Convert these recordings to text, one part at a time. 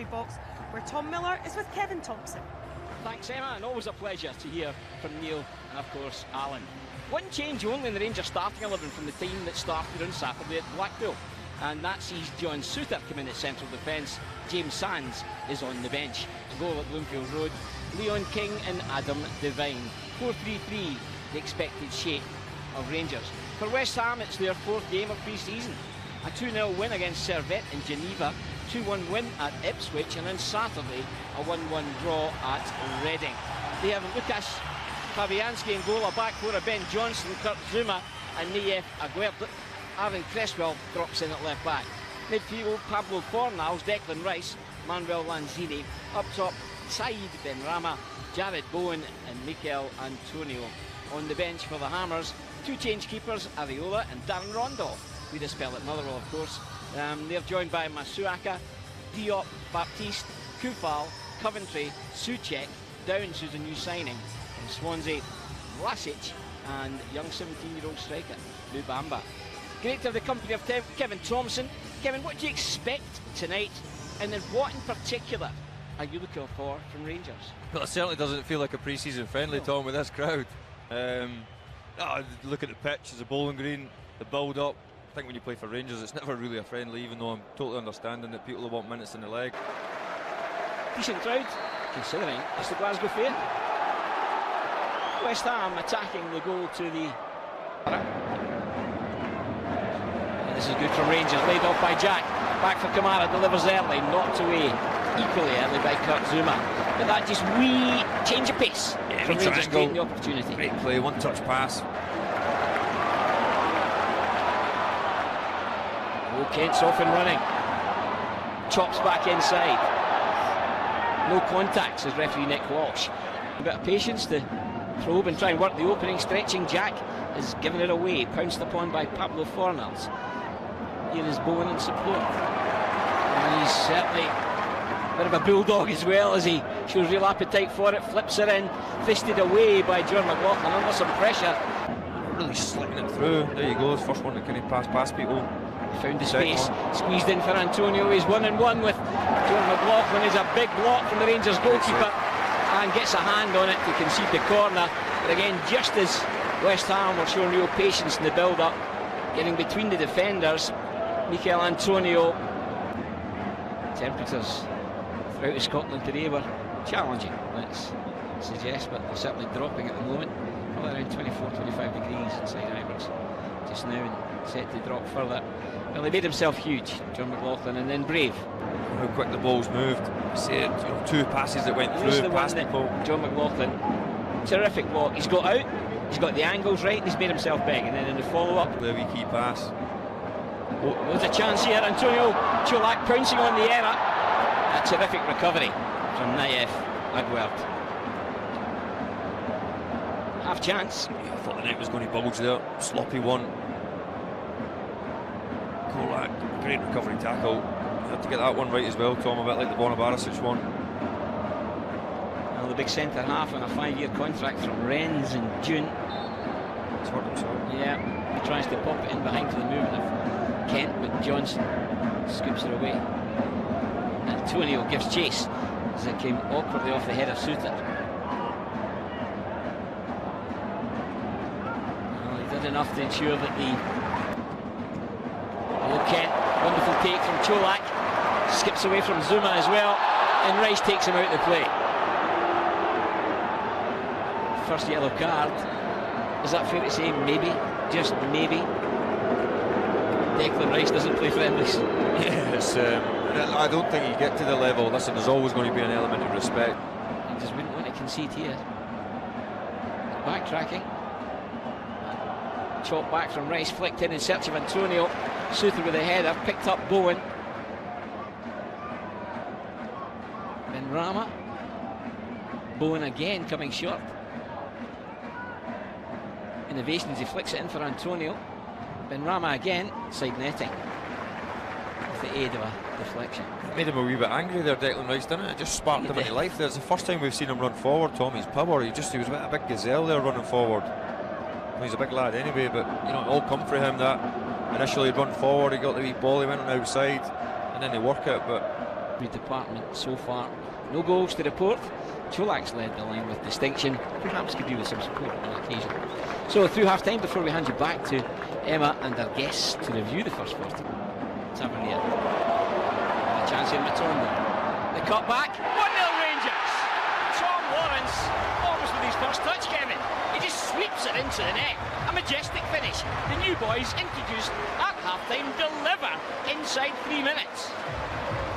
Box, where Tom Miller is with Kevin Thompson. Thanks, Emma, and always a pleasure to hear from Neil and, of course, Alan. One change only in the Rangers starting 11 from the team that started on Saturday at Blackpool, and that sees John Souttar come in at central defence. James Sands is on the bench. A goal at Bloomfield Road, Leon King and Adam Devine. 4-3-3, the expected shape of Rangers. For West Ham, it's their fourth game of pre-season. A 2-0 win against Servette in Geneva, 2-1 win at Ipswich, and on Saturday a 1-1 draw at Reading. They have Lukas Fabianski in goal, a back four of Ben Johnson, Kurt Zouma and Nayef Aguerd. Aaron Cresswell drops in at left back. Midfield, Pablo Fornals, Declan Rice, Manuel Lanzini. Up top, Said Benrahma, Jared Bowen and Mikel Antonio. On the bench for the Hammers, two change keepers, Areola and Darren Rondolph, with a spell at Motherwell, of course. They're joined by Masuaka, Diop, Baptiste, Kufal, Coventry, Souček, Downs, who's a new signing, and Swansea, Vlasic, and young 17-year-old striker, Lubamba. Great to have the company of Kevin Thompson. Kevin, what do you expect tonight, and then what in particular are you looking for from Rangers? Well, it certainly doesn't feel like a pre-season friendly, Tom, with this crowd. Look at the pitch, it's a bowling green, the build-up. I think when you play for Rangers, it's never really a friendly, even though I'm totally understanding that people want minutes in the leg. Decent crowd, considering it's the Glasgow Fair. West Ham attacking the goal to the... And this is good from Rangers, laid off by Jack. Back for Kamara, delivers early, knocked away equally early by Kurt Zouma. But that just wee change of pace from Rangers taking the opportunity. Great play, one-touch pass. Kent's off and running. Chops back inside. No contact, says referee Nick Walsh. A bit of patience to probe and try and work the opening. Stretching Jack is giving it away. Pounced upon by Pablo Fornals. Here is Bowen in support. And he's certainly a bit of a bulldog as well, as he shows real appetite for it. Flips it in. Fisted away by John McLaughlin under some pressure. Really slicking it through. There you go, first one that can pass past people. Found the space, squeezed in for Antonio. He's 1-on-1 with John McLaughlin. He's a big block from the Rangers goalkeeper and gets a hand on it to concede the corner. But again, just as West Ham were showing real patience in the build-up, getting between the defenders, Mikel Antonio. Temperatures throughout Scotland today were challenging, let's suggest, but they're certainly dropping at the moment. Probably around 24-25 degrees inside Ibrox just now, and set to drop further. Well, he made himself huge, John McLaughlin, and then brave. How quick the ball's moved. You see it, two passes that went through past people. John McLaughlin, terrific block. He's got out, he's got the angles right, and he's made himself big. And then in the follow-up, the wee key pass. There's a chance here. Antonio Čolak pouncing on the error. A terrific recovery from Nayef Aguerd. Half chance. Yeah, I thought the net was going to bulge there. Sloppy one. Čolak, great recovery tackle. You had to get that one right as well, Tom, a bit like the Borna Barisic one. Well, the big centre half on a 5-year contract from Rennes in June. It's hurt himself. Yeah, he tries to pop it in behind for the movement of Kent, but Johnson scoops it away. Antonio gives chase as it came awkwardly off the head of Souttar. Well, he did enough to ensure that the... Kent, wonderful take from Čolak, skips away from Zouma as well, and Rice takes him out of the play. First yellow card. Is that fair to say? Maybe, just maybe. Declan Rice doesn't play friendlies. Yes, I don't think you get to the level. Listen, there's always going to be an element of respect. He just wouldn't want to concede here. Backtracking. Chop back from Rice, flicked in search of Antonio. Souttar with a header, picked up Bowen. Benrahma. Bowen again coming short. Innovations, he flicks it in for Antonio. Benrahma again, side netting. With the aid of a deflection. It made him a wee bit angry there, Declan Rice, didn't it? It just sparked him into life there. It's the first time we've seen him run forward, Tom. His power, he was a big gazelle there running forward. Well, he's a big lad anyway, but you know, it all come for him that initially he'd run forward, he got the wee ball, he went on the outside, and then they work it, but department so far. No goals to report. Cholak's led the line with distinction. Perhaps could do with some support on occasion. So through half-time, before we hand you back to Emma and our guests to review the first 40. Tavernier. A chance here, Matondo. The cut back. 1-0 Rangers. Tom Lawrence, almost with his first touch, Kevin. He just sweeps it into the net. A majestic finish. The new boys introduced at half-time deliver inside 3 minutes.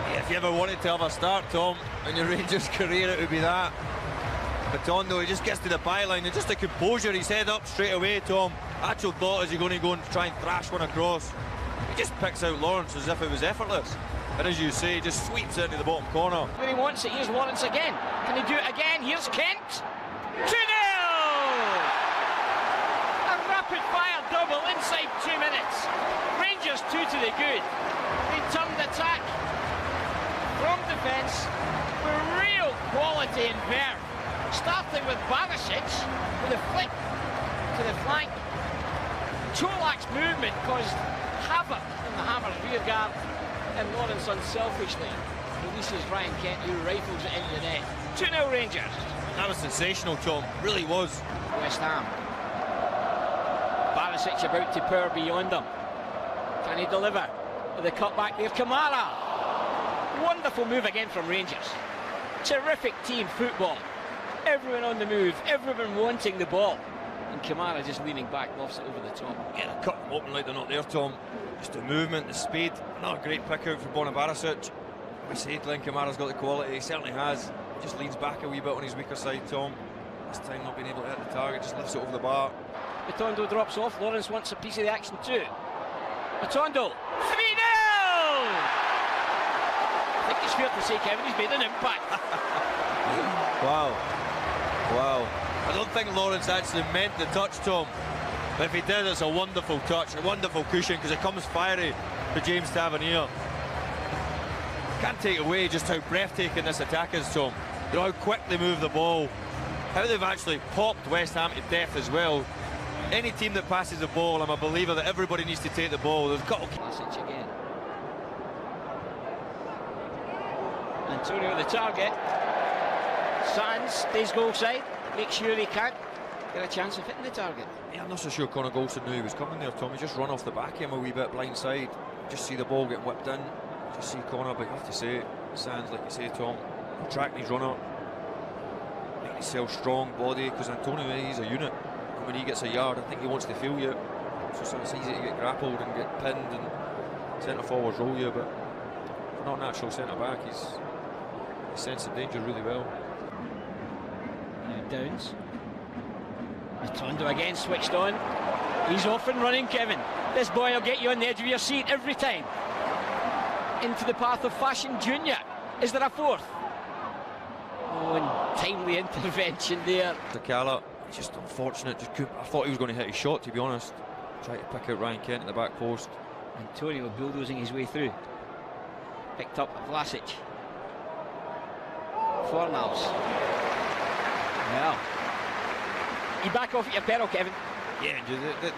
Yeah, if you ever wanted to have a start, Tom, in your Rangers career, it would be that. Matondo, he just gets to the byline and just the composure, he's head up straight away, Tom. Actual thought, is he going to go and try and thrash one across? He just picks out Lawrence as if it was effortless. And as you say, just sweeps it into the bottom corner. Where he wants it, here's Lawrence again. Can he do it again? Here's Kent. 2-0! A rapid-fire double inside 2 minutes. Rangers 2 to the good. They turned attack from defence with real quality and verve. Starting with Barisic with a flick to the flank. Cholak's movement caused havoc in the Hammers rear guard, and Lawrence unselfishly releases Ryan Kent, who rifles it into the net. 2-0 Rangers. That was sensational, Tom. Really was. West Ham. Barisic about to power beyond them. Can he deliver? With the cutback there, Kamara. Wonderful move again from Rangers. Terrific team football. Everyone on the move, everyone wanting the ball. And Kamara just leaning back, lofts it over the top. Yeah, they cut them open like they're not there, Tom. Just the movement, the speed. Another great pick out for Borna Barisic. We say Glenn Kamara's got the quality, he certainly has. He just leans back a wee bit on his weaker side, Tom. This time not being able to hit the target, just lifts it over the bar. Matondo drops off, Lawrence wants a piece of the action too. Matondo, 3-0! I think it's fair to say, Kevin, he's made an impact. Wow. Wow. I don't think Lawrence actually meant the touch, Tom. But if he did, it's a wonderful touch, a wonderful cushion, because it comes fiery for James Tavernier. Can't take away just how breathtaking this attack is, Tom. You know how quick they move the ball, how they've actually popped West Ham to death as well. Any team that passes the ball, I'm a believer that everybody needs to take the ball. They've got to... Barisic again. Antonio the target. Sands stays goal side. Make sure he can't get a chance of hitting the target. Yeah, I'm not so sure Connor Golson knew he was coming there, Tom. He just run off the back of him a wee bit blind side. Just see the ball get whipped in. Just see Connor, but you have to say, Sands, like you say, Tom, attracting his runner, making himself strong body, because Antonio, he's a unit. And when he gets a yard, I think he wants to feel you. So it's easy to get grappled and get pinned and centre forwards roll you, but for not natural centre back, he senses danger really well. Now Downs. Matondo again switched on. He's off and running, Kevin. This boy will get you on the edge of your seat every time. Into the path of Fashion Junior. Is there a fourth? Oh, and timely intervention there. Takala, just unfortunate. Just couldn't, I thought he was going to hit his shot, to be honest. Tried to pick out Ryan Kent at the back post. Antonio bulldozing his way through. Picked up Vlasic. Fornals. Well, you back off at your peril, Kevin. Yeah,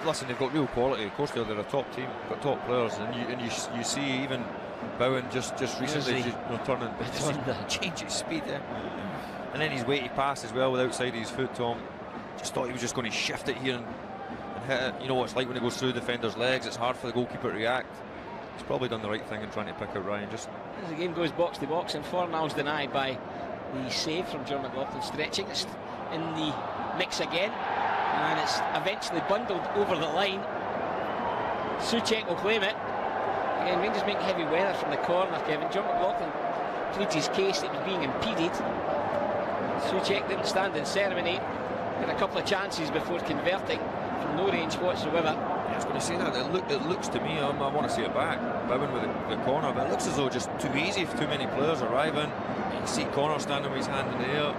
listen, they've got real quality. Of course, they're a top team, got top players, and you see even Bowen just recently turning, change his speed there, and then his weighty pass as well with outside his foot. Tom just thought he was just going to shift it here and hit it. You know what it's like when it goes through the defender's legs. It's hard for the goalkeeper to react. He's probably done the right thing in trying to pick out Ryan. Just as the game goes box to box, and Fornals denied by the save from John McLaughlin, stretching it in the mix again, and it's eventually bundled over the line. Souček will claim it. Again, Rangers making heavy weather from the corner, Kevin. John McLaughlin pleads his case that it was being impeded. Souček didn't stand in ceremony. Had a couple of chances before converting from no range whatsoever. I was going to say that. It looks to me, I want to see it back. Bowen with the corner, but it looks as though just too easy for too many players arriving. You see Connor standing with his hand in the air.